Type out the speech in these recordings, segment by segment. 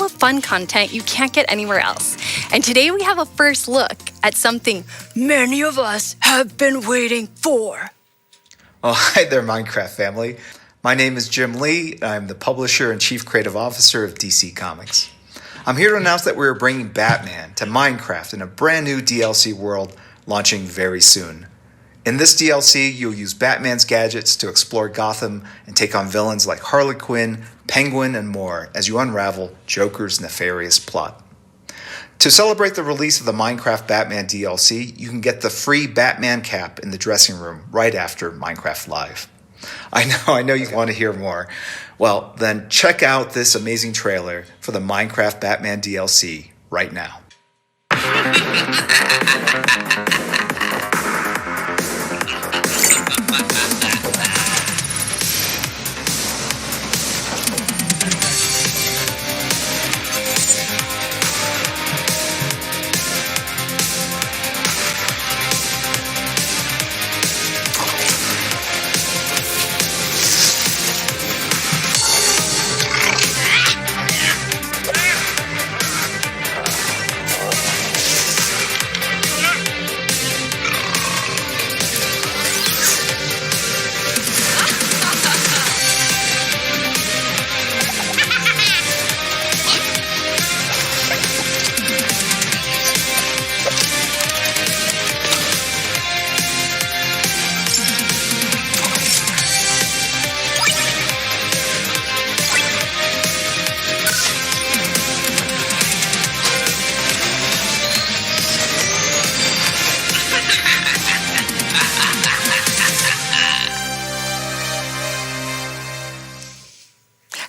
full of fun content you can't get anywhere else. And today we have a first look at something many of us have been waiting for. Oh, hi there, Minecraft family. My name is Jim Lee. I'm the publisher and chief creative officer of DC Comics. I'm here to announce that we're bringing Batman to Minecraft in a brand new DLC world launching very soon. In this DLC, you'll use Batman's gadgets to explore Gotham and take on villains like Harley Quinn, Penguin, and more as you unravel Joker's nefarious plot. To celebrate the release of the Minecraft Batman DLC, you can get the free Batman cap in the dressing room right after Minecraft Live. I know you want to hear more. Well, then check out this amazing trailer for the Minecraft Batman DLC right now.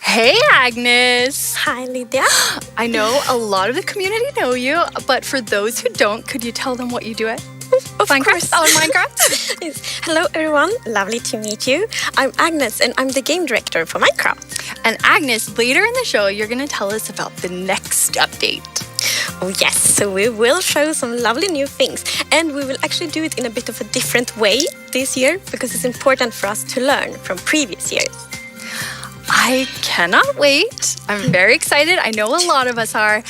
Hey, Agnes. Hi, Lydia. I know a lot of the community know you, but for those who don't, could you tell them what you do at Minecraft? On Minecraft? Yes. Hello, everyone. Lovely to meet you. I'm Agnes, and I'm the game director for Minecraft. And Agnes, later in the show, you're going to tell us about the next update. Oh, yes. So we will show some lovely new things, and we will actually do it in a bit of a different way this year because it's important for us to learn from previous years. I cannot wait. I'm very excited. I know a lot of us are.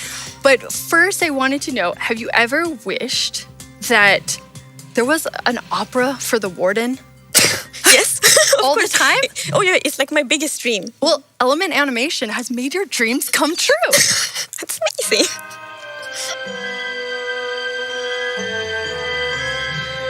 But first, I wanted to know, have you ever wished that there was an opera for the warden? Yes. All the time? Oh, yeah. It's like my biggest dream. Well, Element Animation has made your dreams come true. That's amazing.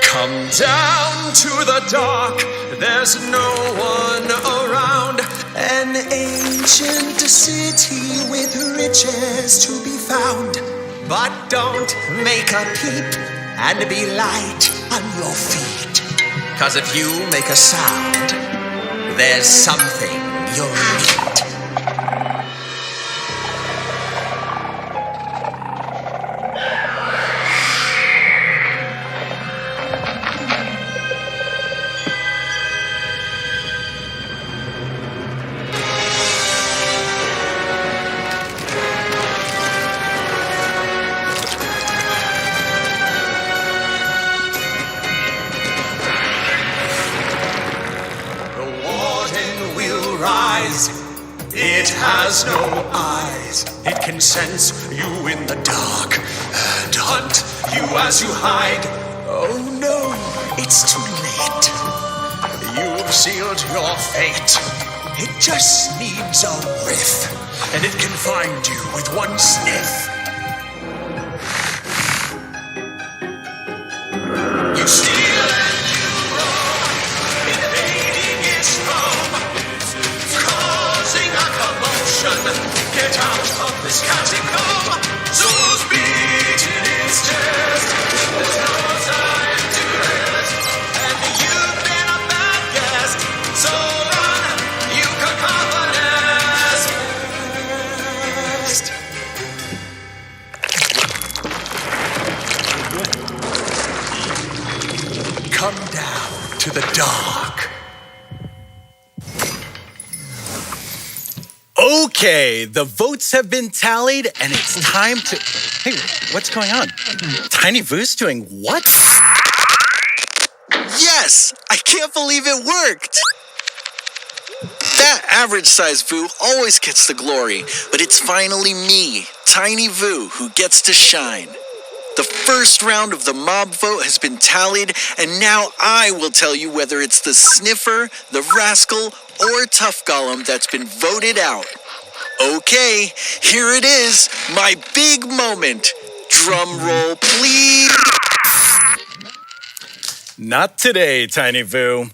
Come down to the dark, there's no one around. An ancient city with riches to be found. But don't make a peep and be light on your feet. 'Cause if you make a sound, there's something you'll meet. It has no eyes. It can sense you in the dark and hunt you as you hide. Oh no, it's too late. You've sealed your fate. It just needs a whiff, and it can find you with one sniff. You steal and you roam, invading its home, causing a commotion. Get out of this catacomb. Souls beating its chest. There's no time to rest, and you've been a bad guest. So run, you cacophonous pest. Come down to the dark. Okay, the votes have been tallied, and it's time to... Hey, what's going on? Tiny Boo's doing what? Yes! I can't believe it worked! That average-sized Vu always gets the glory, but it's finally me, Tiny Vu, who gets to shine. The first round of the mob vote has been tallied, and now I will tell you whether it's the Sniffer, the Rascal, or Tough Golem that's been voted out. Okay, here it is, my big moment. Drum roll, please. Not today, Tiny Vu.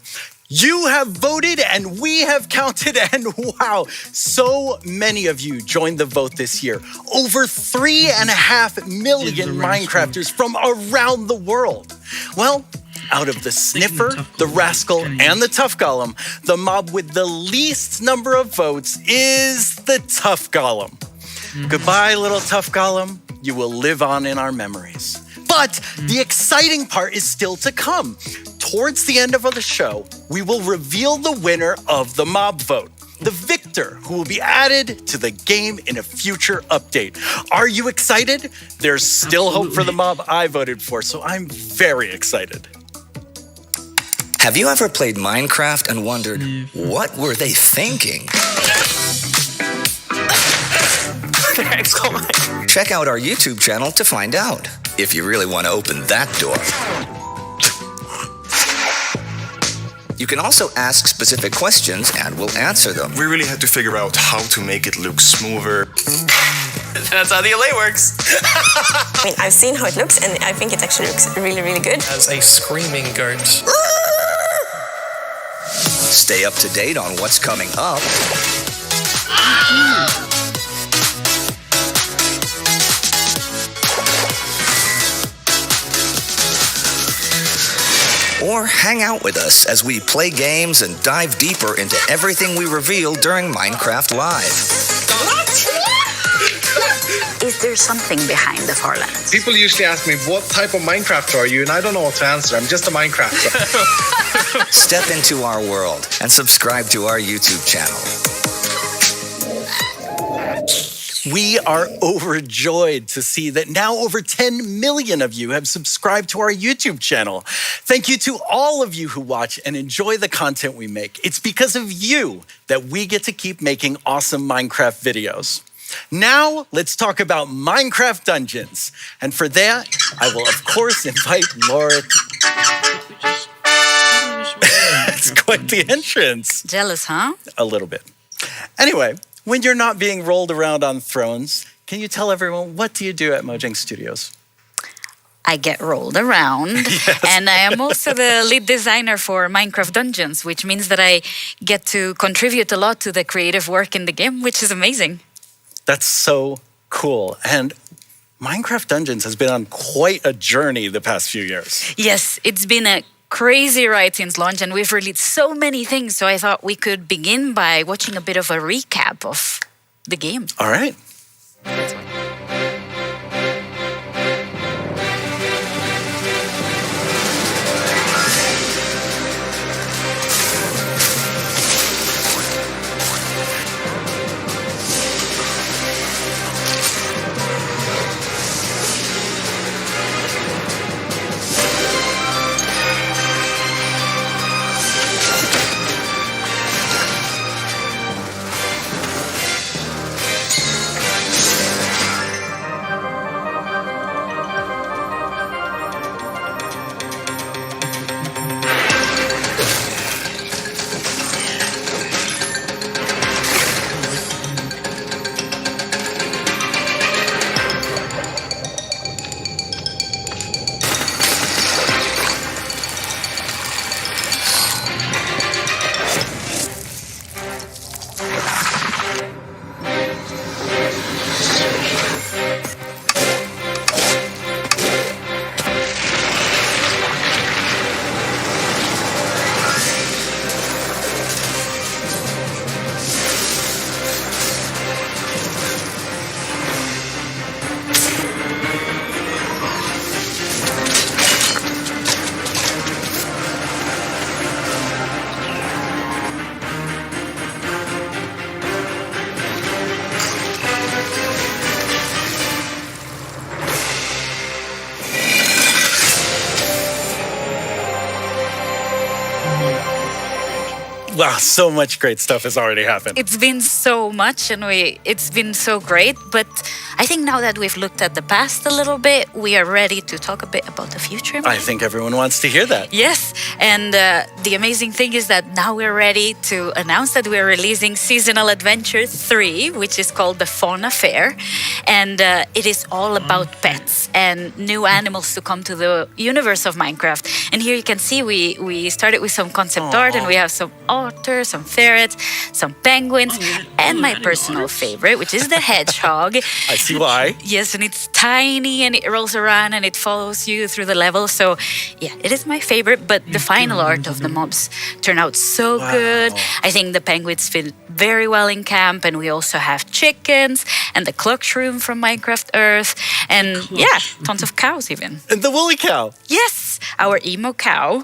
You have voted and we have counted, and wow, so many of you joined the vote this year. Over 3.5 million Minecrafters from around the world. Well, out of the Sniffer, the Rascal, and the Tough Golem, the mob with the least number of votes is the Tough Golem. Goodbye, little Tough Golem. You will live on in our memories. But the exciting part is still to come. Towards the end of the show, we will reveal the winner of the mob vote, the victor who will be added to the game in a future update. Are you excited? There's still hope for the mob I voted for, so I'm very excited. Have you ever played Minecraft and wondered, what were they thinking? Check out our YouTube channel to find out, if you really want to open that door. You can also ask specific questions and we'll answer them. We really had to figure out how to make it look smoother. That's how the LA works. I mean, I've seen how it looks, and I think it actually looks really, really good. As a screaming goat. Stay up to date on what's coming up. Or hang out with us as we play games and dive deeper into everything we reveal during Minecraft Live. Is there something behind the Farlands? People usually ask me, what type of Minecrafter are you? And I don't know what to answer. I'm just a Minecrafter. Step into our world and subscribe to our YouTube channel. We are overjoyed to see that now over 10 million of you have subscribed to our YouTube channel. Thank you to all of you who watch and enjoy the content we make. It's because of you that we get to keep making awesome Minecraft videos. Now, let's talk about Minecraft Dungeons. And for that, I will, of course, invite Laura. It's quite the entrance. Jealous, huh? A little bit. Anyway, when you're not being rolled around on thrones, can you tell everyone, what do you do at Mojang Studios? I get rolled around. Yes. And I am also the lead designer for Minecraft Dungeons, which means that I get to contribute a lot to the creative work in the game, which is amazing. That's so cool. And Minecraft Dungeons has been on quite a journey the past few years. Yes, it's been a crazy ride since launch, and we've released so many things. So I thought we could begin by watching a bit of a recap of the game. All right. Wow, so much great stuff has already happened. It's been so much and it's been so great. But I think now that we've looked at the past a little bit, we are ready to talk a bit about the future. I think everyone wants to hear that. Yes, and the amazing thing is that now we're ready to announce that we're releasing Seasonal Adventure 3, which is called the Fauna Fair. And it is all about pets and new animals to come to the universe of Minecraft. And here you can see we started with some concept art, and we have some otters, some ferrets, some penguins, and my personal favorite, which is the hedgehog. I see why. Yes, and it's tiny and it rolls around and it follows you through the level. So, yeah, it is my favorite. But the final art of the mobs turned out so good. I think the penguins fit very well in camp, and we also have chickens and the cluck shroom from Minecraft Earth, and yeah, tons of cows even. And the woolly cow. Yes, our emo cow.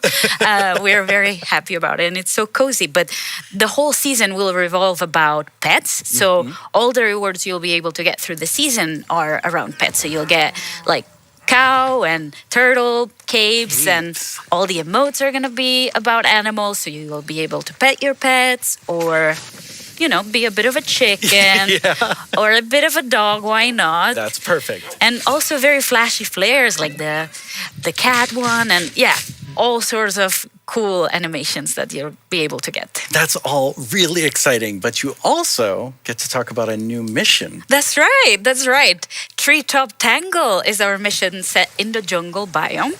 We're very happy about it, and it's so cozy. But the whole season will revolve about pets. So all the rewards you'll be able to get through the season are around pets. So you'll get like cow and turtle caves, and all the emotes are going to be about animals. So you will be able to pet your pets, or be a bit of a chicken or a bit of a dog. Why not? That's perfect. And also very flashy flares like the cat one, and all sorts of cool animations that you'll be able to get. That's all really exciting, but you also get to talk about a new mission. That's right. Treetop Tangle is our mission set in the jungle biome.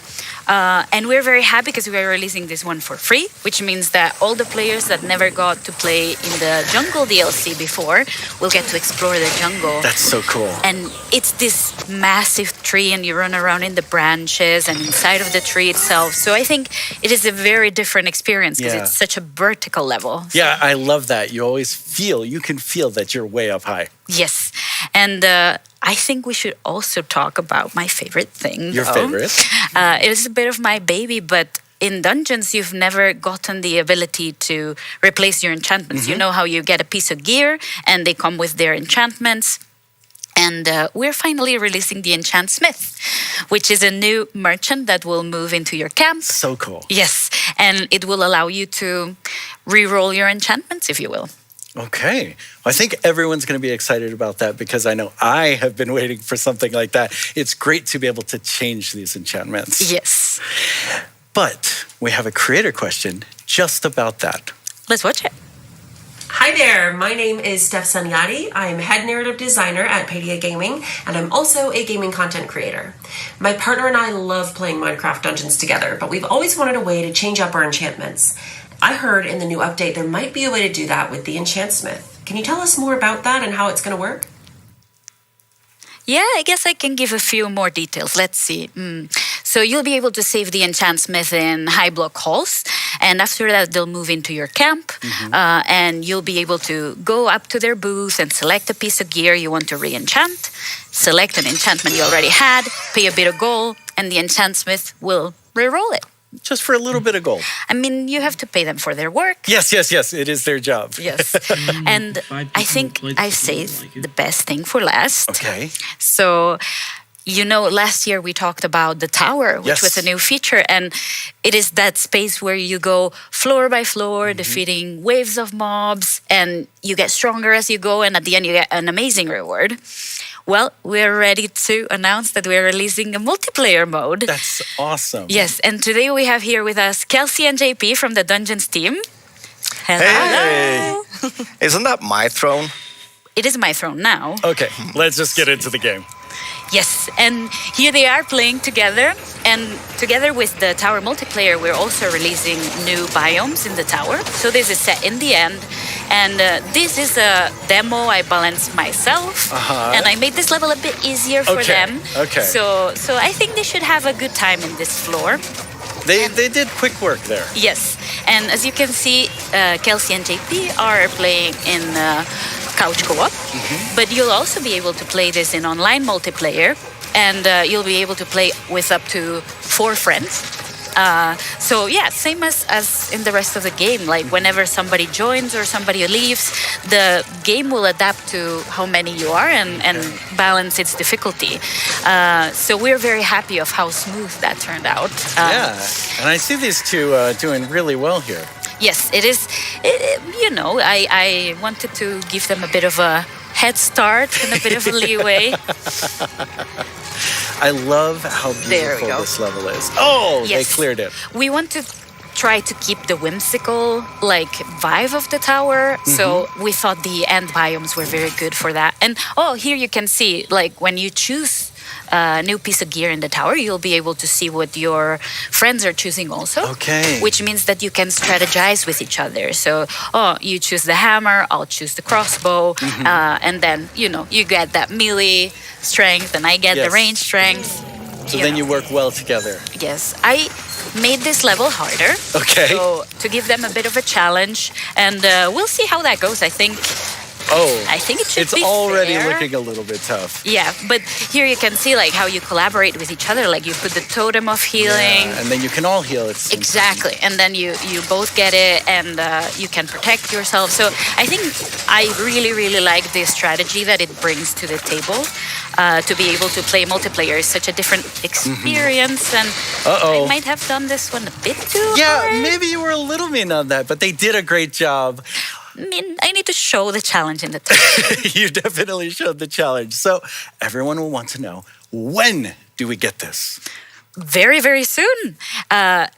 And we're very happy because we are releasing this one for free, which means that all the players that never got to play in the jungle DLC before will get to explore the jungle. That's so cool. And it's this massive tree, and you run around in the branches and inside of the tree itself. So I think it is a very different experience because it's such a vertical level. So. Yeah, I love that. You can feel that you're way up high. Yes. And I think we should also talk about my favorite thing. Your favorite? It is a bit of my baby, but in dungeons, you've never gotten the ability to replace your enchantments. You know how you get a piece of gear and they come with their enchantments. And we're finally releasing the Enchant Smith, which is a new merchant that will move into your camp. So cool. Yes. And it will allow you to re-roll your enchantments, if you will. Okay. Well, I think everyone's going to be excited about that because I know I have been waiting for something like that. It's great to be able to change these enchantments. Yes. But we have a creator question just about that. Let's watch it. Hi there, my name is Steph Saniati. I'm head narrative designer at Padia Gaming, and I'm also a gaming content creator. My partner and I love playing Minecraft Dungeons together, but we've always wanted a way to change up our enchantments. I heard in the new update there might be a way to do that with the Enchant Smith. Can you tell us more about that and how it's going to work? Yeah, I guess I can give a few more details. Let's see. So you'll be able to save the Enchant Smith in high block halls. And after that, they'll move into your camp. And you'll be able to go up to their booth and select a piece of gear you want to re-enchant. Select an enchantment you already had, pay a bit of gold, and the Enchant Smith will re-roll it. Just for a little bit of gold. I mean, you have to pay them for their work. Yes. It is their job. Yes. And I think I saved the best thing for last. Okay. So, last year we talked about the tower, which was a new feature. And it is that space where you go floor by floor, defeating waves of mobs. And you get stronger as you go. And at the end, you get an amazing reward. Well, we're ready to announce that we're releasing a multiplayer mode. That's awesome. Yes, and today we have here with us Kelsey and JP from the Dungeons team. Hello. Hey! Isn't that my throne? It is my throne now. Okay, let's just get into the game. Yes, and here they are playing together. And together with the tower multiplayer, we're also releasing new biomes in the tower. So this is set in the end. And this is a demo I balanced myself. And I made this level a bit easier for them. Okay. So I think they should have a good time in this floor. They did quick work there. Yes. And as you can see, Kelsey and JP are playing in couch co-op. But you'll also be able to play this in online multiplayer. And you'll be able to play with up to 4 friends. So yeah, same as in the rest of the game. Like whenever somebody joins or somebody leaves, the game will adapt to how many you are and balance its difficulty. So we're very happy of how smooth that turned out. And I see these two doing really well here. Yes, it is. I wanted to give them a bit of a head start and a bit of a leeway. I love how There we beautiful go. this level is. Oh, Yes. they cleared it. We want to try to keep the whimsical vibe of the tower. So we thought the end biomes were very good for that. And here you can see when you choose a new piece of gear in the tower, you'll be able to see what your friends are choosing also. Okay. Which means that you can strategize with each other. So, you choose the hammer, I'll choose the crossbow, and then you get that melee strength, and I get the Yes. range strength. So then you work well together. Yes, I made this level harder. Okay. So to give them a bit of a challenge, and we'll see how that goes. I think it should It's be already fair. looking a little bit tough. Yeah, but here you can see how you collaborate with each other. You put the totem of healing. Yeah, and then you can all heal. Exactly, and then you both get it, and you can protect yourself. So I think I really, really like the strategy that it brings to the table. To be able to play multiplayer is such a different experience, and I might have done this one a bit too hard. Maybe you were a little mean on that, but they did a great job. I need to show the challenge in the table. You definitely showed the challenge. So everyone will want to know, when do we get this? Very, very soon.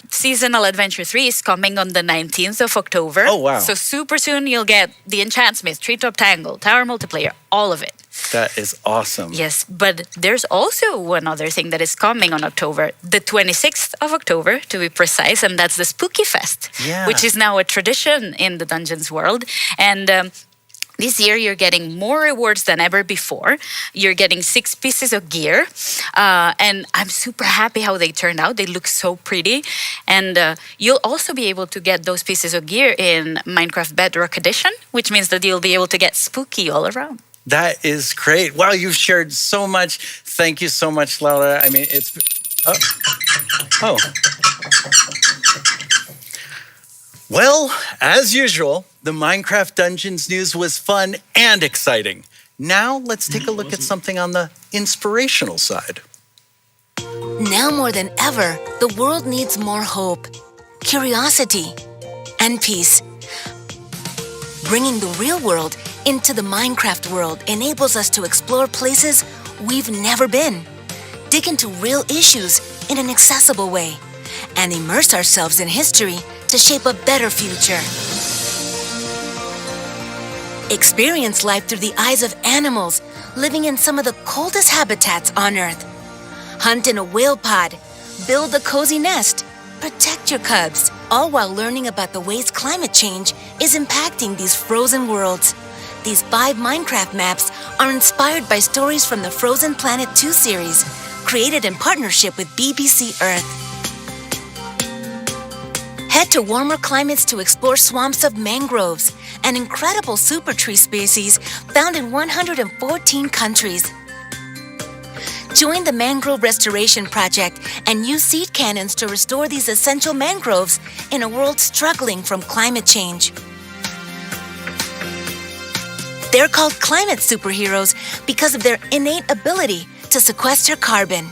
Seasonal Adventure 3 is coming on the 19th of October. Oh, wow. So super soon you'll get the Enchantsmith, Treetop Tangle, Tower Multiplayer, all of it. That is awesome. Yes, but there's also one other thing that is coming on October, the 26th of October, to be precise, and that's the Spooky Fest, which is now a tradition in the Dungeons world. And this year, you're getting more rewards than ever before. You're getting 6 pieces of gear. And I'm super happy how they turned out. They look so pretty. And you'll also be able to get those pieces of gear in Minecraft Bedrock Edition, which means that you'll be able to get spooky all around. That is great. Wow, you've shared so much. Thank you so much, Laura. I mean, it's... Oh. Well, as usual, the Minecraft Dungeons news was fun and exciting. Now, let's take a look at something on the inspirational side. Now more than ever, the world needs more hope, curiosity, and peace. Bringing the real world into the Minecraft world enables us to explore places we've never been, dig into real issues in an accessible way, and immerse ourselves in history to shape a better future. Experience life through the eyes of animals living in some of the coldest habitats on Earth. Hunt in a whale pod, build a cozy nest, protect your cubs, all while learning about the ways climate change is impacting these frozen worlds. These 5 Minecraft maps are inspired by stories from the Frozen Planet 2 series, created in partnership with BBC Earth. Head to warmer climates to explore swamps of mangroves, an incredible super tree species found in 114 countries. Join the Mangrove Restoration Project and use seed cannons to restore these essential mangroves in a world struggling from climate change. They're called climate superheroes because of their innate ability to sequester carbon.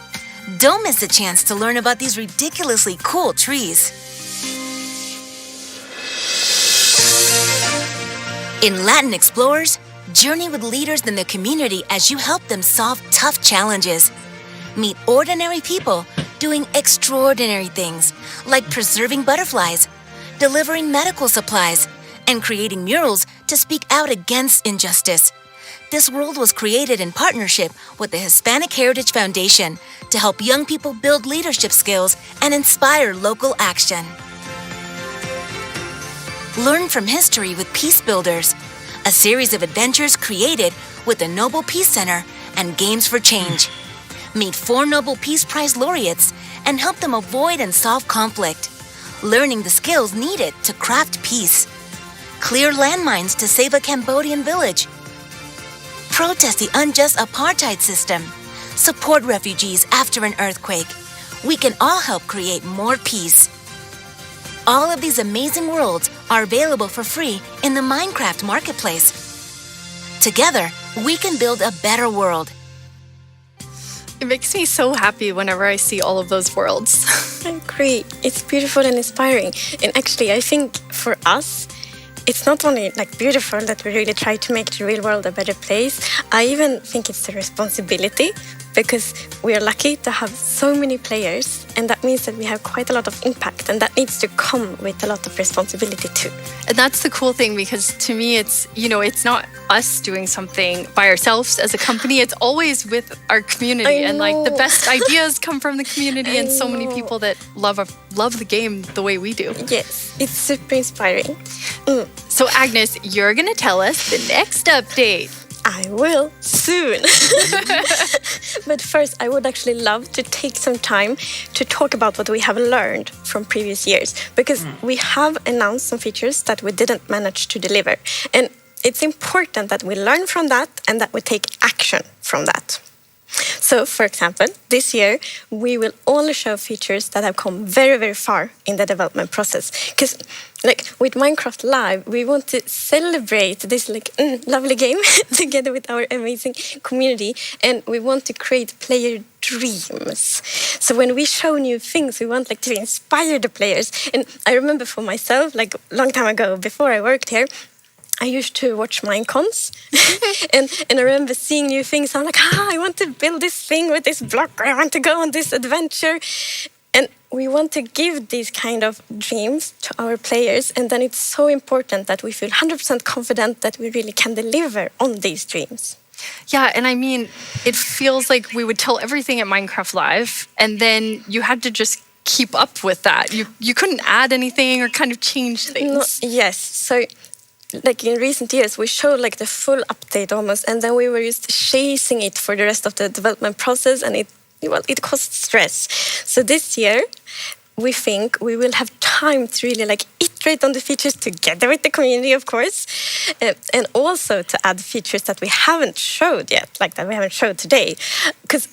Don't miss a chance to learn about these ridiculously cool trees. In Latin Explorers, journey with leaders in the community as you help them solve tough challenges. Meet ordinary people doing extraordinary things, like preserving butterflies, delivering medical supplies, and creating murals to speak out against injustice. This world was created in partnership with the Hispanic Heritage Foundation to help young people build leadership skills and inspire local action. Learn from history with Peace Builders, a series of adventures created with the Nobel Peace Center and Games for Change. Meet 4 Nobel Peace Prize laureates and help them avoid and solve conflict, learning the skills needed to craft peace. Clear landmines to save a Cambodian village. Protest the unjust apartheid system. Support refugees after an earthquake. We can all help create more peace. All of these amazing worlds are available for free in the Minecraft Marketplace. Together, we can build a better world. It makes me so happy whenever I see all of those worlds. I agree. It's beautiful and inspiring. And actually, I think for us, it's not only like beautiful that we really try to make the real world a better place. I even think it's a responsibility because we are lucky to have so many players, and that means that we have quite a lot of impact, and that needs to come with a lot of responsibility too. And that's the cool thing, because to me, it's, it's not us doing something by ourselves as a company. It's always with our community, and like the best ideas come from the community, and so many people that love the game the way we do. Yes, it's super inspiring. So Agnes, you're gonna tell us the next update. I will soon. But first, I would actually love to take some time to talk about what we have learned from previous years, because we have announced some features that we didn't manage to deliver. And it's important that we learn from that and that we take action from that. So, for example, this year, we will only show features that have come very, very far in the development process. Because, with Minecraft Live, we want to celebrate this, lovely game together with our amazing community. And we want to create player dreams. So when we show new things, we want, to inspire the players. And I remember for myself, a long time ago, before I worked here, I used to watch Minecons, and I remember seeing new things. I'm like, I want to build this thing with this block. I want to go on this adventure. And we want to give these kind of dreams to our players. And then it's so important that we feel 100% confident that we really can deliver on these dreams. Yeah, and I mean, it feels like we would tell everything at Minecraft Live, and then you had to just keep up with that. You couldn't add anything or kind of change things. No, yes, so... in recent years, we showed the full update almost, and then we were just chasing it for the rest of the development process, and it caused stress. So this year, we think we will have time to really iterate on the features together with the community, of course, and also to add features that we haven't showed yet, that we haven't showed today. Because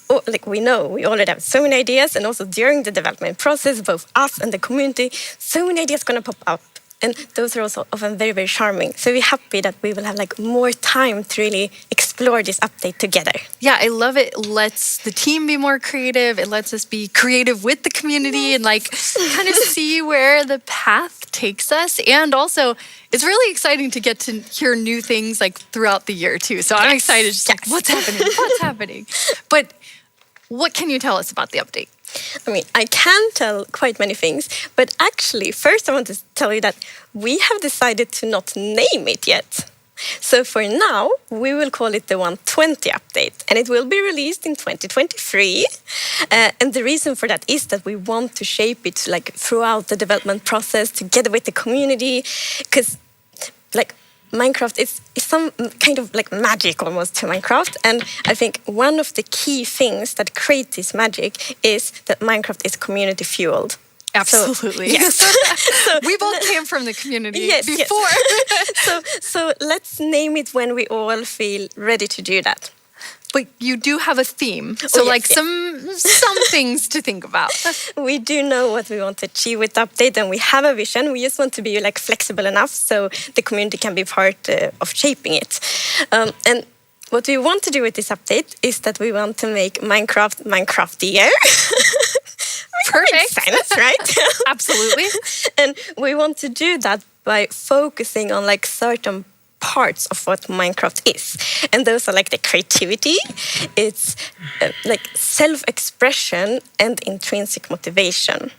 we know we already have so many ideas, and also during the development process, both us and the community, so many ideas going to pop up. And those are also often very, very charming. So we're happy that we will have more time to really explore this update together. Yeah, I love it. It lets the team be more creative. It lets us be creative with the community and kind of see where the path takes us. And also, it's really exciting to get to hear new things throughout the year too. So I'm excited. Just what's happening? What's happening? But what can you tell us about the update? I mean, I can tell quite many things, but actually, first I want to tell you that we have decided to not name it yet. So for now, we will call it the 120 update, and it will be released in 2023. And the reason for that is that we want to shape it throughout the development process together with the community, because Minecraft is some kind of magic almost to Minecraft. And I think one of the key things that create this magic is that Minecraft is community fueled. Absolutely. So, yes. So, we both came from the community before. Yes. So let's name it when we all feel ready to do that. But you do have a theme, so some things to think about. We do know what we want to achieve with the update, and we have a vision. We just want to be flexible enough so the community can be part of shaping it. And what we want to do with this update is that we want to make Minecraft Minecraftier. Perfect. Sense, right? Absolutely. And we want to do that by focusing on certain parts of what Minecraft is. And those are the creativity, it's self-expression and intrinsic motivation.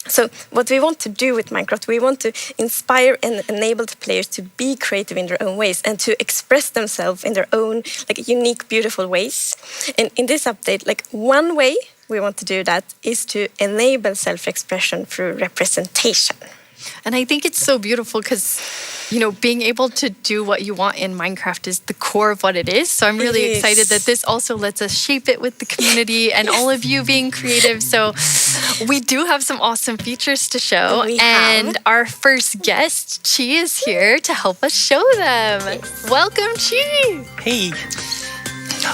So what we want to do with Minecraft, we want to inspire and enable the players to be creative in their own ways and to express themselves in their own unique, beautiful ways. And in this update, one way we want to do that is to enable self-expression through representation. And I think it's so beautiful because, being able to do what you want in Minecraft is the core of what it is. So I'm really excited that this also lets us shape it with the community and all of you being creative. So we do have some awesome features to show. And our first guest, Chi, is here to help us show them. Yes. Welcome, Chi. Hey.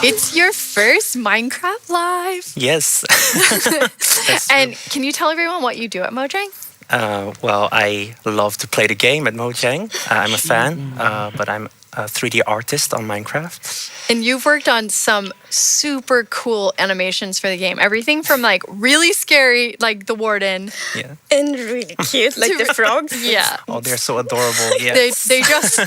It's your first Minecraft Live. Yes. And can you tell everyone what you do at Mojang? Well, I love to play the game at Mojang. I'm a fan, but I'm a 3D artist on Minecraft. And you've worked on some super cool animations for the game. Everything from like really scary, like the warden. Yeah. And really cute, like the frogs. Yeah. Oh, they're so adorable. Yes. They just,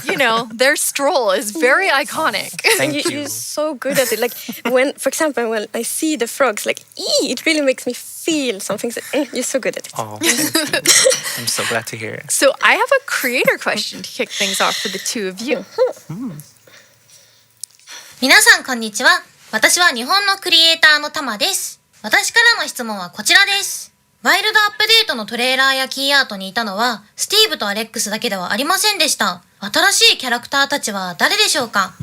their stroll is very iconic. Thank you. You're so good at it. Like when, for example, when I see the frogs, like, it really makes me feel something. So, you're so good at it. Oh, thank you. I'm so glad to hear it. So I have a creator question to kick things off for the two of you. 皆さんこんにちは。私は日本のクリエイターのタマです。私からの質問はこちらです。ワイルドアップデートのトレーラーやキーアートにいたのはスティーブとアレックスだけではありませんでした。新しいキャラクターたちは誰でしょうか？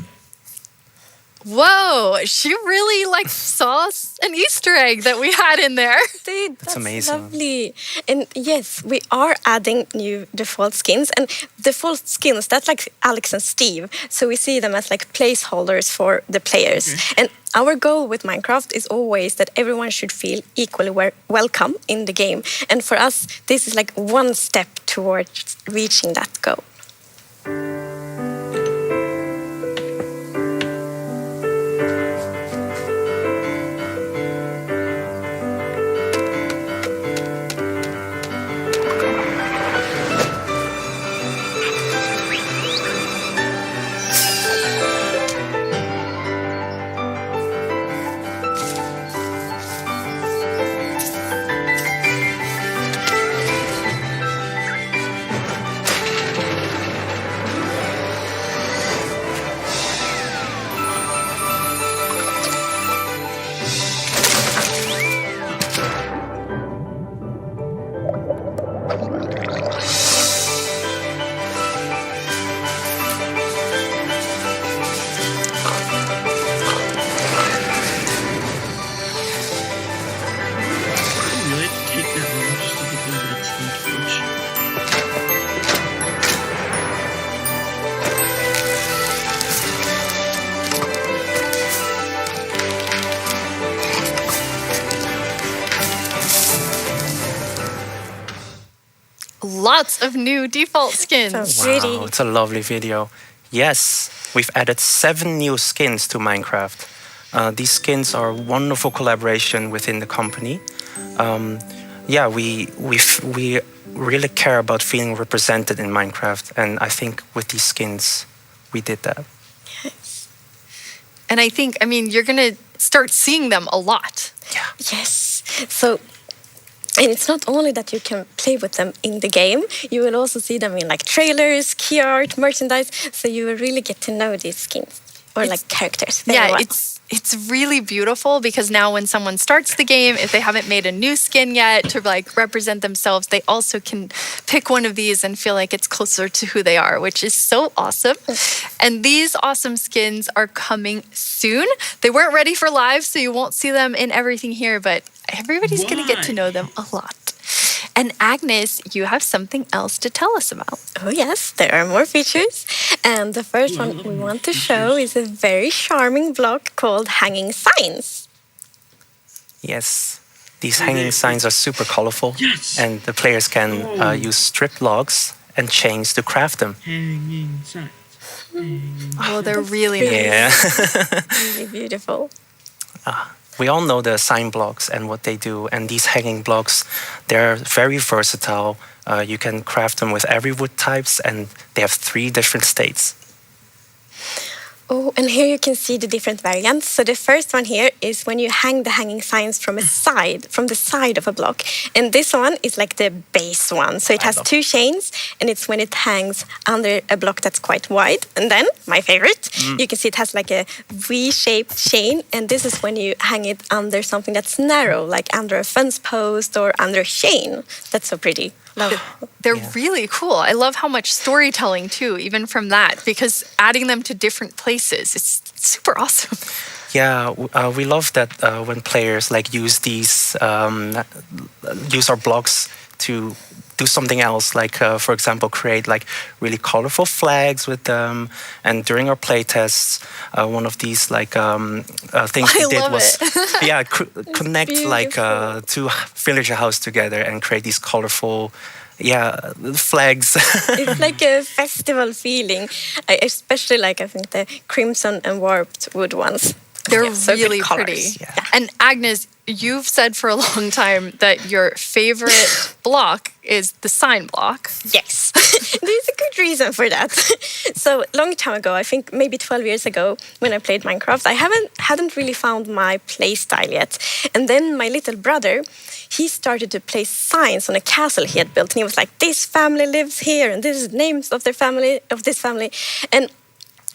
Whoa, she really saw an Easter egg that we had in there. Dude, That's amazing. Lovely. And yes, we are adding new default skins. And default skins, that's like Alex and Steve. So we see them as like placeholders for the players. And our goal with Minecraft is always that everyone should feel equally welcome in the game. And for us, this is like one step towards reaching that goal. Lots of new default skins. Wow, it's a lovely video. Yes, we've added 7 new skins to Minecraft. These skins are a wonderful collaboration within the company. We really care about feeling represented in Minecraft, and I think with these skins, we did that. Yes. And I think, you're going to start seeing them a lot. Yeah. Yes. So, and it's not only that you can play with them in the game, you will also see them in like trailers, key art, merchandise, so you will really get to know these skins or like characters very well. It's really beautiful because now when someone starts the game, if they haven't made a new skin yet to like represent themselves, they also can pick one of these and feel like it's closer to who they are, which is so awesome. And these awesome skins are coming soon. They weren't ready for live, so you won't see them in everything here, but everybody's going to get to know them a lot. And Agnes, you have something else to tell us about. Oh yes, there are more features. And the first one we want to show is a very charming block called Hanging Signs. Yes, these hanging signs are super colorful, and the players can use strip logs and chains to craft them. Hanging signs. Oh, they're really nice. Yeah. Really beautiful. We all know the sign blocks and what they do, and these hanging blocks, they're very versatile. You can craft them with every wood types, and they have 3 different states. Oh, and here you can see the different variants. So the first one here is when you hang the hanging signs from the side of a block. And this one is like the base one. So it has 2 chains, and it's when it hangs under a block that's quite wide. And then, my favorite, you can see it has like a V-shaped chain. And this is when you hang it under something that's narrow, like under a fence post or under a chain. That's so pretty. They're really cool. I love how much storytelling too, even from that, because adding them to different places, it's super awesome. Yeah, we love that when players like use these use our blocks to do something else, like for example, create like really colorful flags with them. And during our play tests, one of these like things we did was connect like two villager houses together and create these colorful flags. It's like a festival feeling. I especially like, I think, the crimson and warped wood ones. They're so really good pretty. colors. Yeah. And Agnes, you've said for a long time that your favorite block is the sign block. Yes, there's a good reason for that. So long time ago, I think maybe 12 years ago, when I played Minecraft, I hadn't really found my play style yet. And then my little brother, he started to place signs on a castle he had built, and he was like, "This family lives here, and this is names of their family, of this family," and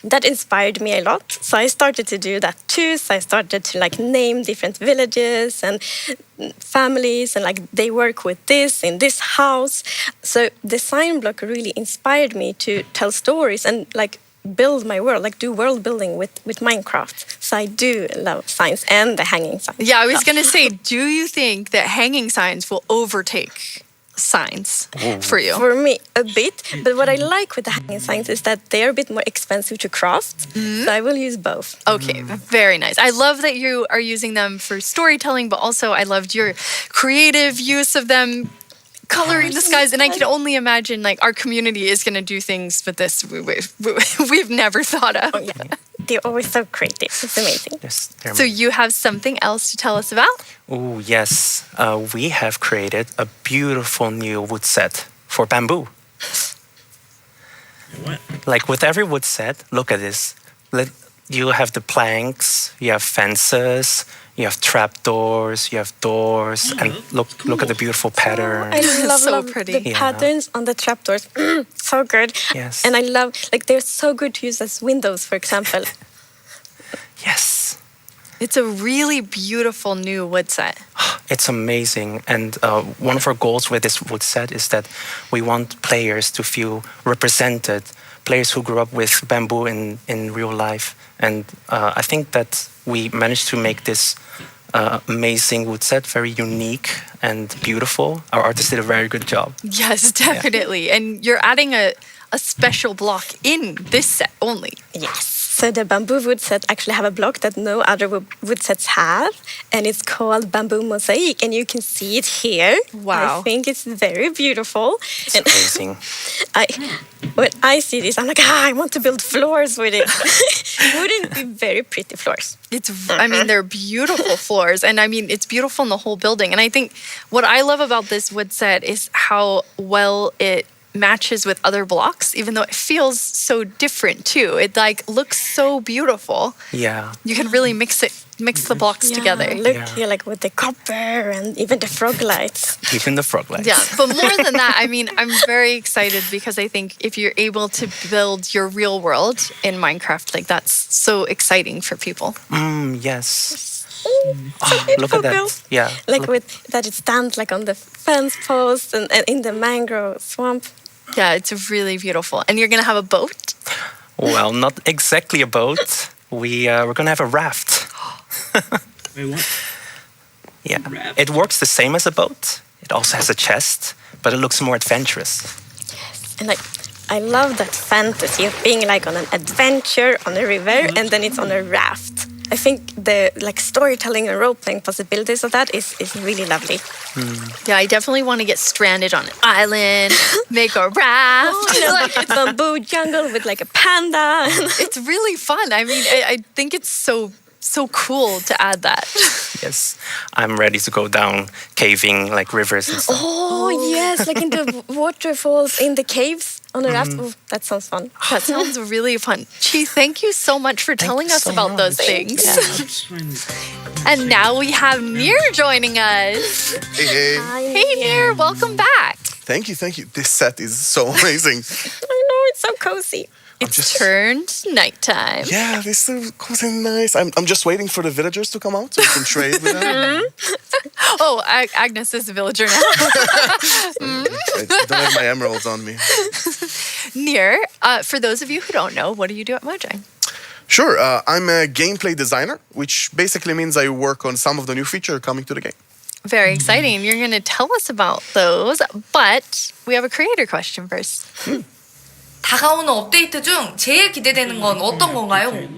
that inspired me a lot. So I started to do that too. So I started to like name different villages and families, and like they work with this in this house. So the sign block really inspired me to tell stories and like build my world, like do world building with Minecraft. So I do love signs and the hanging signs. Yeah, I was going to say, do you think that hanging signs will overtake signs for you? For me, a bit. But what I like with the hanging signs is that they are a bit more expensive to craft. So I will use both. Okay, very nice. I love that you are using them for storytelling, but also I loved your creative use of them, coloring the skies. And I can only imagine like our community is going to do things with this we've never thought of. Oh, yeah. They're always so creative. It's amazing. Yes, so you have something else to tell us about? Oh, yes. We have created a beautiful new wood set for bamboo. What? Like with every wood set, look at this. You have the planks, you have fences, you have trapdoors, you have doors, and look at the beautiful pattern. I love So pretty. the patterns on the trapdoors. So good. Yes. And I love, like, they're so good to use as windows, for example. Yes. It's a really beautiful new wood set. It's amazing. And one of our goals with this wood set is that we want players to feel represented, players who grew up with bamboo in real life. And I think that we managed to make this amazing wood set very unique and beautiful. Our artist did a very good job. Yes, definitely. Yeah. And you're adding a special block in this set only. Yes. So the bamboo wood set actually have a block that no other wood sets have, and it's called Bamboo Mosaic, and you can see it here. Wow. I think it's very beautiful. It's amazing. When I see this, I'm like, I want to build floors with it. Wouldn't it be very pretty floors? I mean, they're beautiful floors, and I mean, it's beautiful in the whole building. And I think what I love about this wood set is how well it matches with other blocks, even though it feels so different too. It like looks so beautiful. Yeah. You can really mix the blocks together. Look here, like with the copper and even the frog lights. Even the frog lights. Yeah, but more than that, I mean, I'm very excited because I think if you're able to build your real world in Minecraft, like that's so exciting for people. Yes. Look at that. Yeah. Like with that it stands like on the fence post and in the mangrove swamp. Yeah, it's really beautiful. And you're going to have a boat? Well, not exactly a boat. We're going to have a raft. Wait, what? Yeah. It works the same as a boat. It also has a chest, but it looks more adventurous. Yes. And like I love that fantasy of being like on an adventure on a river and then it's on a raft. I think the like storytelling and role-playing possibilities of that is really lovely. Yeah, I definitely want to get stranded on an island, make a raft. Like a bamboo jungle with like a panda. It's really fun. I mean, I think it's so cool to add that. Yes, I'm ready to go down caving like rivers and stuff. Oh yes, like in the waterfalls in the caves on a raft. Oh, that sounds fun. That sounds really fun. Chi, thank you so much for telling us about those things. And now we have Nir joining us. Hey. Hey Nir, welcome back. Thank you. This set is so amazing. I know, it's so cozy. It's turned nighttime. Yeah, this is cozy and nice. I'm just waiting for the villagers to come out so we can trade with them. Oh, Agnes is a villager now. I don't have my emeralds on me. Nir, for those of you who don't know, what do you do at Mojang? Sure. I'm a gameplay designer, which basically means I work on some of the new features coming to the game. Very exciting. You're going to tell us about those, but we have a creator question first. 다가오는 업데이트 중 제일 기대되는 건 어떤 건가요?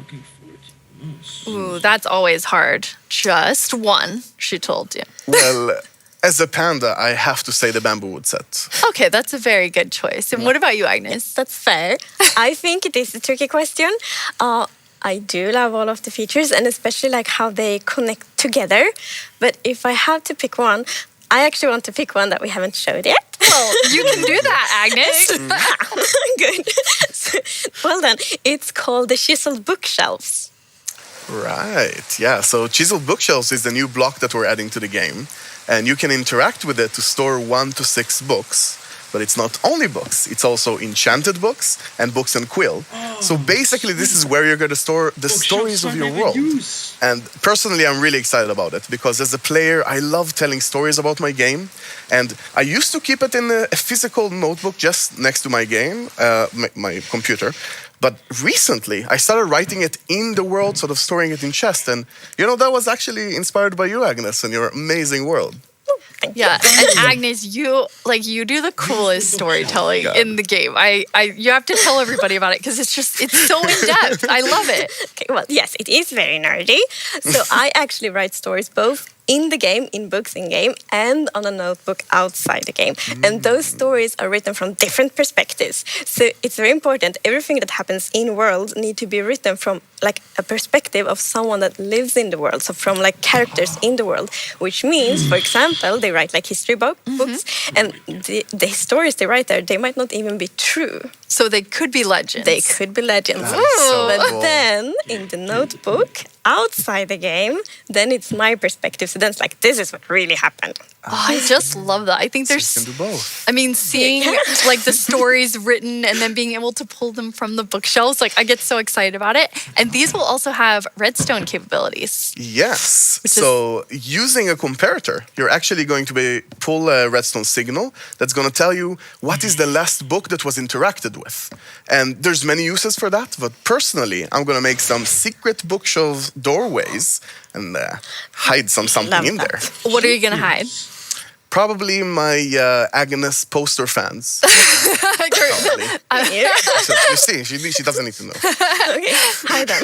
Ooh, that's always hard. Just one, she told you. Well, as a panda, I have to say the bamboo wood set. Okay, that's a very good choice. And what about you, Agnes? That's fair. I think it is a tricky question. I do love all of the features and especially like how they connect together. But if I have to pick one, I actually want to pick one that we haven't showed yet. Well, you can do that, Agnes. Good. Well then, it's called the chiseled bookshelves. Right, yeah. So Chiseled Bookshelves is the new block that we're adding to the game. And you can interact with it to store 1 to 6 books. But it's not only books, it's also enchanted books and books and quill. So basically, this is where you're going to store the stories of your world. And personally, I'm really excited about it because as a player, I love telling stories about my game. And I used to keep it in a physical notebook just next to my game, my computer. But recently, I started writing it in the world, sort of storing it in chest. And, that was actually inspired by you, Agnes, and your amazing world. Yeah, and Agnes, you do the coolest storytelling in the game. You have to tell everybody about it because it's so in depth. I love it. Okay, well, yes, it is very nerdy. So I actually write stories both in the game, in books in game, and on a notebook outside the game. And those stories are written from different perspectives. So it's very important. Everything that happens in world need to be written from like a perspective of someone that lives in the world. So from like characters in the world, which means, for example, they write like history books, and the stories they write there, they might not even be true. So they could be legends. They could be legends. But then in the notebook, outside the game, then it's my perspective. So then it's like, this is what really happened. Oh, I just love that. I think there's. You can do both. I mean, seeing like the stories written and then being able to pull them from the bookshelves, like I get so excited about it. And these will also have redstone capabilities. Yes. So using a comparator, you're actually going to pull a redstone signal that's going to tell you what is the last book that was interacted with. And there's many uses for that. But personally, I'm going to make some secret bookshelf doorways and hide something in there. What are you going to hide? Probably my Agnes poster fans. You see, she doesn't need to know. Okay, hide them.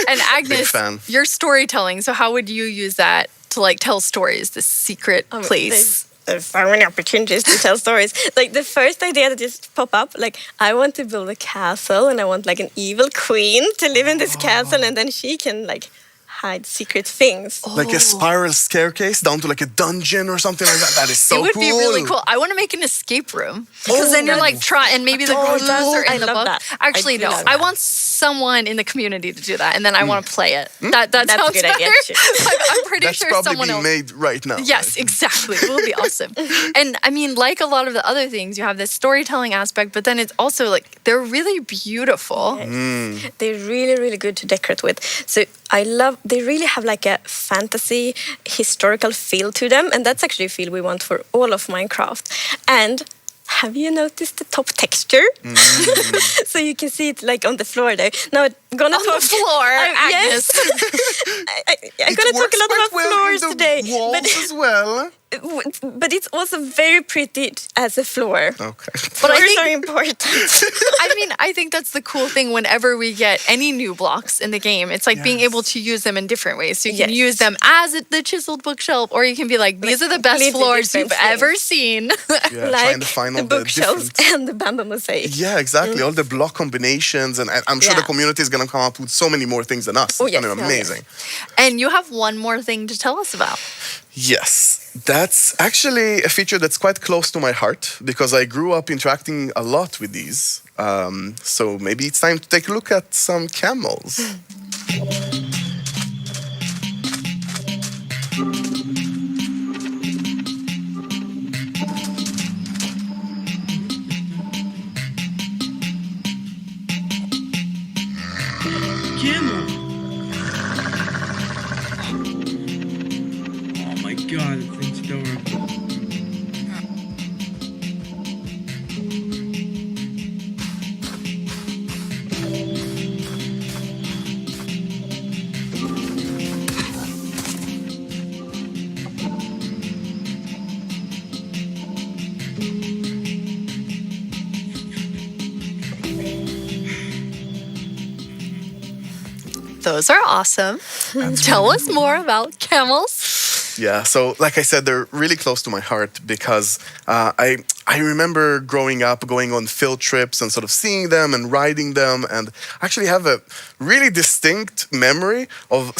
And Agnes, your storytelling. So how would you use that to like tell stories? This secret place. There's so many opportunities to tell stories. Like the first idea that just popped up, like I want to build a castle and I want like an evil queen to live in this castle and then she can like hide secret things. Like a spiral staircase down to like a dungeon or something like that. That is so cool. It would be really cool. I want to make an escape room because then you're like and maybe the clues are in the book. That. Actually, no. I want someone in the community to do that, and then I want to play it. That's a good idea. I'm pretty sure someone else. That's probably being made right now. Yes, exactly. It will be awesome. And I mean, like a lot of the other things, you have this storytelling aspect, but then it's also like they're really beautiful. Yes. They're really, really good to decorate with. So they really have like a fantasy historical feel to them, and that's actually a feel we want for all of Minecraft. And have you noticed the top texture? So you can see it like on the floor there. Now I'm gonna talk the floor, Agnes. Yes. I'm gonna talk a lot about floors today. Walls as well. But it's also very pretty as a floor. Okay. But floors are important. I think that's the cool thing whenever we get any new blocks in the game. It's like being able to use them in different ways. So you can use them as the chiseled bookshelf, or you can be like, these are the best floors you've ever seen. Yeah, like trying to find all the bookshelves and the bamboo mosaic. Yeah, exactly. All the block combinations. And I'm sure the community is going to come up with so many more things than us. It's going to be amazing. And you have one more thing to tell us about. Yes, that's actually a feature that's quite close to my heart because I grew up interacting a lot with these. So maybe it's time to take a look at some camels. Camel! God, that thing's adorable. Those are awesome. Tell us more about camels. Yeah, so like I said, they're really close to my heart because I remember growing up, going on field trips and sort of seeing them and riding them, and I actually have a really distinct memory of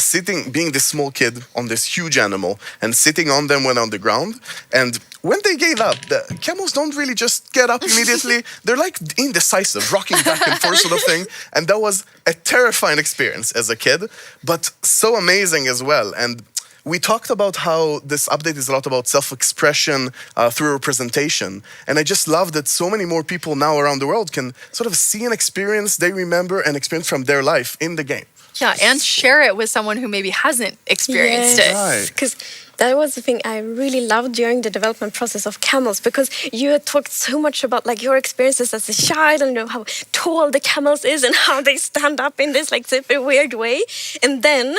being this small kid on this huge animal and sitting on them when on the ground. And when they gave up, the camels don't really just get up immediately. They're like indecisive, rocking back and forth sort of thing. And that was a terrifying experience as a kid, but so amazing as well. And we talked about how this update is a lot about self-expression through representation. And I just love that so many more people now around the world can sort of see an experience they remember and experience from their life in the game. Yeah, and share it with someone who maybe hasn't experienced it. Because that was the thing I really loved during the development process of camels, because you had talked so much about like your experiences as a child and how tall the camels is and how they stand up in this like super weird way. And then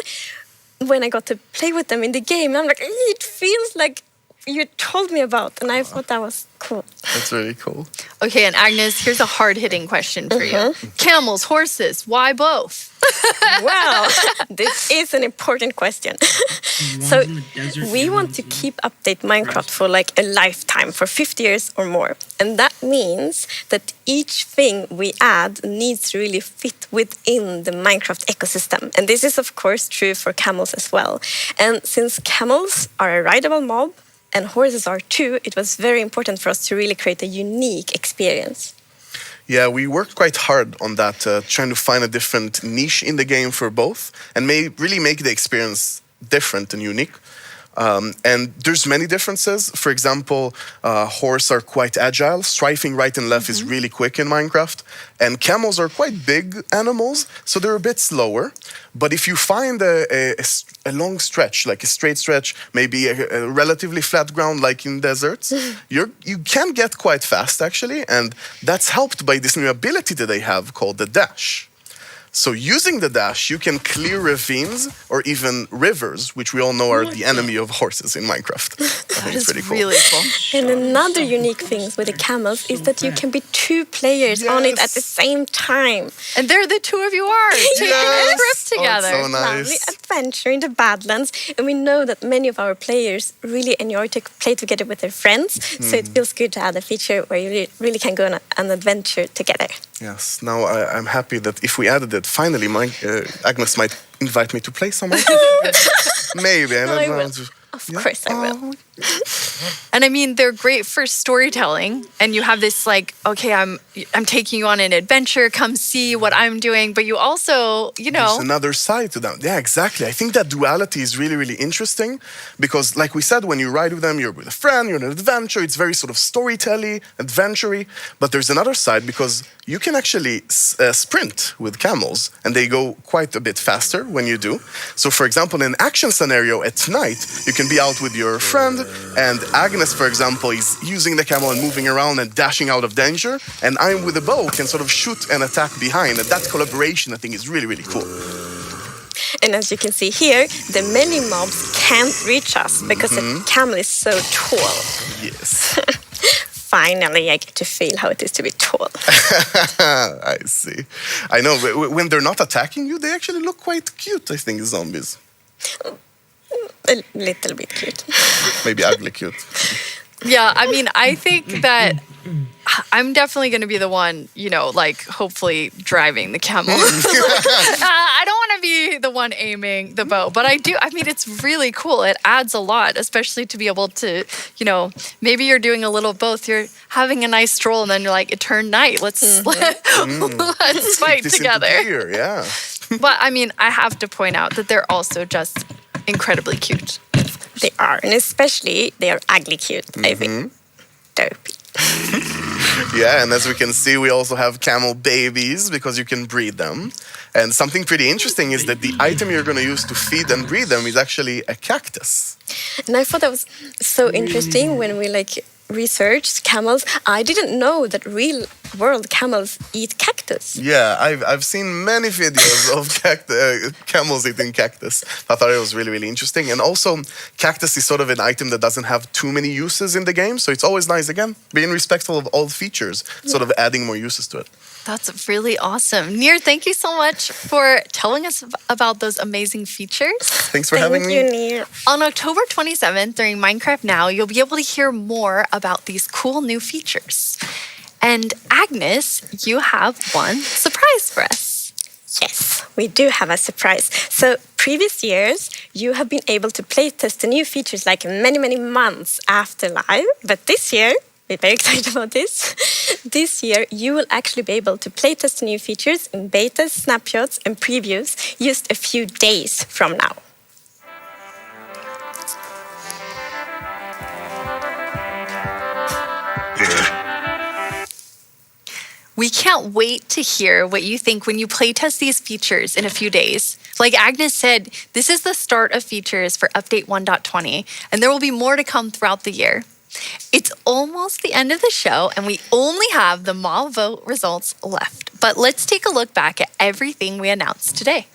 when I got to play with them in the game, I'm like, it feels like you told me about, and I thought that was cool. That's really cool. Okay, and Agnes, here's a hard-hitting question for you. Camels, horses, why both? Wow, this is an important question. So we want to keep update Minecraft for like a lifetime, for 50 years or more. And that means that each thing we add needs to really fit within the Minecraft ecosystem. And this is of course true for camels as well. And since camels are a rideable mob, and horses are too, it was very important for us to really create a unique experience. Yeah, we worked quite hard on that, trying to find a different niche in the game for both and really make the experience different and unique. And there's many differences. For example, horses are quite agile. Strafing right and left is really quick in Minecraft. And camels are quite big animals, so they're a bit slower. But if you find a long stretch, like a straight stretch, maybe a relatively flat ground like in deserts, you can get quite fast actually. And that's helped by this new ability that they have called the dash. So using the dash, you can clear ravines or even rivers, which we all know are the enemy of horses in Minecraft. That is pretty really cool. And another unique thing with the camels is that you can be 2 players on it at the same time. And there the two of you are taking a trip together. Oh, so nice. Lovely adventure in the Badlands. And we know that many of our players really enjoy to play together with their friends. So it feels good to add a feature where you really can go on an adventure together. Yes, now I'm happy that if we added it, finally Agnes might invite me to play some. Maybe, I don't know. Of course I will. And I mean, they're great for storytelling. And you have this like, okay, I'm taking you on an adventure. Come see what I'm doing. But you also, There's another side to them. Yeah, exactly. I think that duality is really, really interesting because, like we said, when you ride with them, you're with a friend, you're on an adventure. It's very sort of storytelling, adventure-y. But there's another side because you can actually sprint with camels, and they go quite a bit faster when you do. So, for example, in an action scenario at night, you can be out with your friend, and Agnes, for example, is using the camel and moving around and dashing out of danger, and I'm with a bow, can sort of shoot and attack behind, and that collaboration, I think, is really, really cool. And as you can see here, the many mobs can't reach us because the camel is so tall. Yes. Finally, I get to feel how it is to be tall. I see. I know, when they're not attacking you, they actually look quite cute, I think, zombies. A little bit cute. Maybe ugly cute. Yeah, I mean, I think that I'm definitely going to be the one, like hopefully driving the camel. I don't want to be the one aiming the bow, but I do. I mean, it's really cool. It adds a lot, especially to be able to, maybe you're doing a little both. You're having a nice stroll and then you're like, it turned night. Let's fight together. Gear, yeah. But I mean, I have to point out that they're also just incredibly cute. They are, and especially they are ugly cute, I think. Dopey. Yeah, and as we can see, we also have camel babies because you can breed them. And something pretty interesting is that the item you're going to use to feed and breed them is actually a cactus. And I thought that was so interesting when we researched camels. I didn't know that real world camels eat cactus. Yeah, I've seen many videos of camels eating cactus. I thought it was really, really interesting. And also, cactus is sort of an item that doesn't have too many uses in the game, so it's always nice, again, being respectful of all features, sort of adding more uses to it. That's really awesome. Nir, thank you so much for telling us about those amazing features. Thanks for having me. Thank you, Nir. On October 27th, during Minecraft Now, you'll be able to hear more about these cool new features. And Agnes, you have one surprise for us. Yes, we do have a surprise. So, previous years, you have been able to playtest the new features like many, many months after live. But this year, we're very excited about this. This year, you will actually be able to playtest the new features in betas, snapshots, and previews just a few days from now. We can't wait to hear what you think when you playtest these features in a few days. Like Agnes said, this is the start of features for Update 1.20, and there will be more to come throughout the year. It's almost the end of the show, and we only have the mob vote results left. But let's take a look back at everything we announced today.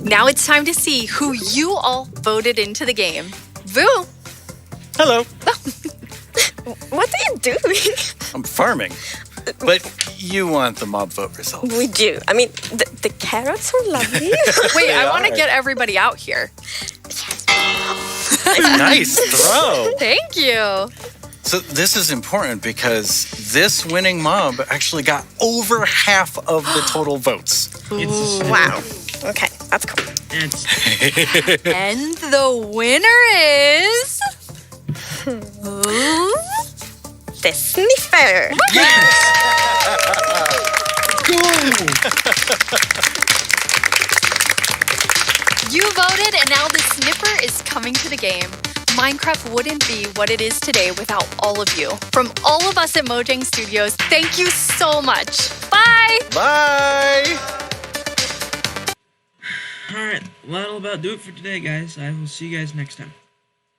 Now it's time to see who you all voted into the game. Vu! Hello. What are you doing? I'm farming. But you want the mob vote results. We do. I mean, the carrots are lovely. Wait, I want to get everybody out here. Nice throw. Thank you. So this is important because this winning mob actually got over half of the total votes. Wow. Okay, that's cool. And the winner is... the sniffer. You voted, and now the sniffer is coming to the game. Minecraft wouldn't be what it is today without all of you. From all of us at Mojang Studios, thank you so much. Bye! Bye! Alright, well, that'll about do it for today, guys. I will see you guys next time.